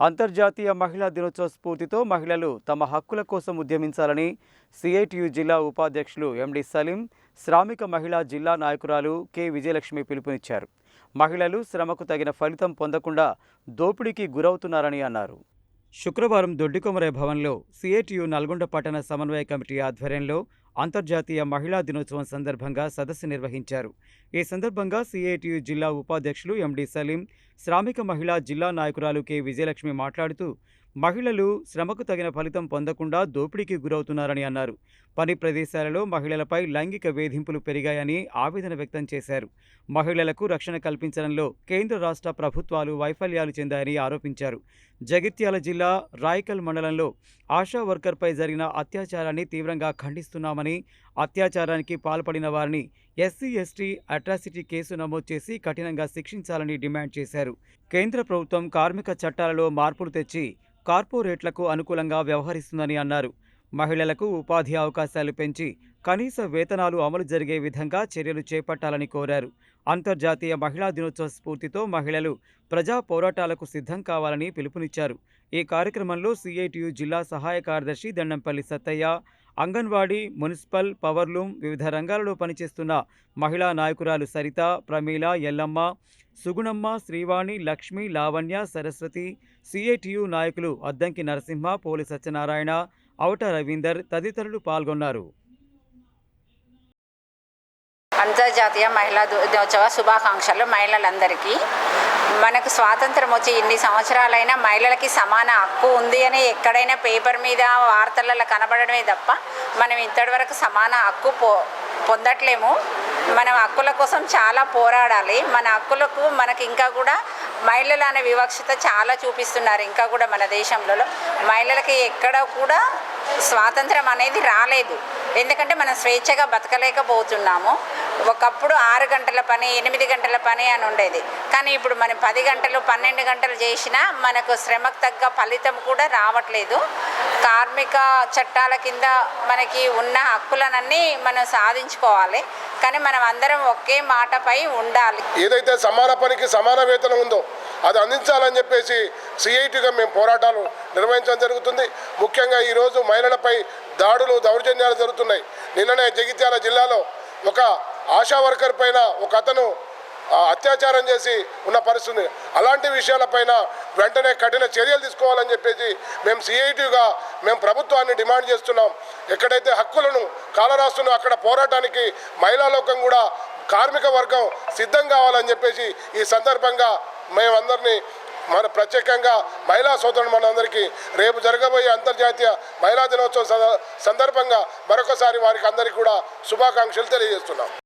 అంతర్జాతీయ మహిళా దినోత్సవ స్ఫూర్తితో మహిళలు తమ హక్కుల కోసం ఉద్యమించాలని సిఐటియు జిల్లా ఉపాధ్యక్షులు ఎండి సలీం, శ్రామిక మహిళా జిల్లా నాయకురాలు కె విజయలక్ష్మి పిలుపునిచ్చారు. మహిళలు శ్రమకు తగిన ఫలితం పొందకుండా దోపిడీకి గురవుతున్నారని అన్నారు. శుక్రవారం దొడ్డికొమరే భవన్లో సిఐటియు నల్గొండ పట్టణ సమన్వయ కమిటీ ఆధ్వర్యంలో అంతర్జాతీయ మహిళా దినోత్సవం సందర్భంగా సదస్సు నిర్వహించారు. ఈ సందర్భంగా సిఐటియు జిల్లా ఉపాధ్యక్షులు ఎండి సలీం, శ్రామిక మహిళా జిల్లా నాయకురాలు కె విజయలక్ష్మి మాట్లాడుతూ మహిళలు శ్రమకు తగిన ఫలితం పొందకుండా దోపిడీకి గురవుతున్నారని అన్నారు. పని ప్రదేశాలలో మహిళలపై లైంగిక వేధింపులు పెరిగాయని ఆవేదన వ్యక్తం చేశారు. మహిళలకు రక్షణ కల్పించడంలో కేంద్ర రాష్ట్ర ప్రభుత్వాలు వైఫల్యాలు చెందాయని ఆరోపించారు. జగిత్యాల జిల్లా రాయకల్ మండలంలో ఆశా వర్కర్పై జరిగిన అత్యాచారాన్ని తీవ్రంగా ఖండిస్తున్నామని, అత్యాచారానికి పాల్పడిన వారిని ఎస్సీ ఎస్టీ అట్రాసిటీ కేసు నమోదు చేసి కఠినంగా శిక్షించాలని డిమాండ్ చేశారు. కేంద్ర ప్రభుత్వం కార్మిక చట్టాలలో మార్పులు తెచ్చి కార్పొరేట్లకు అనుకూలంగా వ్యవహరిస్తుందని అన్నారు. మహిళలకు ఉపాధి అవకాశాలు పెంచి కనీస వేతనాలు అమలు జరిగే విధంగా చర్యలు చేపట్టాలని కోరారు. అంతర్జాతీయ మహిళా దినోత్సవ స్ఫూర్తితో మహిళలు ప్రజా పోరాటాలకు సిద్ధం కావాలని పిలుపునిచ్చారు. ఈ కార్యక్రమంలో సిఐటియు జిల్లా సహాయ కార్యదర్శి దండంపల్లి సత్తయ్య, అంగన్వాడీ, మున్సిపల్, పవర్లూమ్, వివిధ రంగాలలో పనిచేస్తున్న మహిళా నాయకురాలు సరిత, ప్రమీల, ఎల్లమ్మ, సుగుణమ్మ, శ్రీవాణి, లక్ష్మి, లావణ్య, సరస్వతి, సిఐటియు నాయకులు అద్దంకి నరసింహ, పోలి సత్యనారాయణ, అవట రవీందర్ తదితరులు పాల్గొన్నారు. అంతర్జాతీయ మహిళా దినోత్సవ శుభాకాంక్షలు మహిళలందరికీ. మనకు స్వాతంత్రం వచ్చి ఇన్ని సంవత్సరాలైనా మహిళలకి సమాన హక్కు ఉంది అని ఎక్కడైనా పేపర్ మీద వార్తలలో కనబడమే తప్ప మనం ఇంతవరకు సమాన హక్కు పొందట్లేము. మనం హక్కుల కోసం చాలా పోరాడాలి. మన హక్కులకు మనకి ఇంకా కూడా మహిళలు అనే వివక్షత చాలా చూపిస్తున్నారు. ఇంకా కూడా మన దేశంలో మహిళలకి ఎక్కడ కూడా స్వాతంత్రం అనేది రాలేదు. ఎందుకంటే మనం స్వేచ్ఛగా బతకలేకపోతున్నాము. ఒకప్పుడు 6 గంటల పని, 8 గంటల పని అని ఉండేది. కానీ ఇప్పుడు మనం 10 గంటలు 12 గంటలు చేసినా మనకు శ్రమకు తగ్గ ఫలితం కూడా రావట్లేదు. కార్మిక చట్టాల కింద మనకి ఉన్న హక్కులనన్నీ మనం సాధించుకోవాలి. కానీ మనం అందరం ఒకే మాటపై ఉండాలి. ఏదైతే సమాన పనికి సమాన వేతనం ఉందో అది అందించాలని చెప్పేసి సిఐటిగా మేము పోరాటాలు నిర్వహించడం జరుగుతుంది. ముఖ్యంగా ఈరోజు మహిళలపై దాడులు, దౌర్జన్యాలు జరుగుతున్నాయి. నిన్ననే జగిత్యాల జిల్లాలో ఒక ఆశా వర్కర్ పైన ఒక అతను అత్యాచారం చేసి ఉన్న పరిస్థితి. అలాంటి విషయాలపైన వెంటనే కఠిన చర్యలు తీసుకోవాలని చెప్పేసి మేము సిఐటిగా మేము ప్రభుత్వాన్ని డిమాండ్ చేస్తున్నాం. ఎక్కడైతే హక్కులను కాలరాస్తున్నాం అక్కడ పోరాటానికి మహిళా లోకం కూడా, కార్మిక వర్గం సిద్ధం కావాలని చెప్పేసి ఈ సందర్భంగా మేమందరినీ ప్రత్యేకంగా మహిళా సోదరులు మనందరికీ రేపు జరగబోయే అంతర్జాతీయ మహిళా దినోత్సవం సందర్భంగా మరొకసారి వారికి అందరికీ కూడా శుభాకాంక్షలు తెలియజేస్తున్నాం.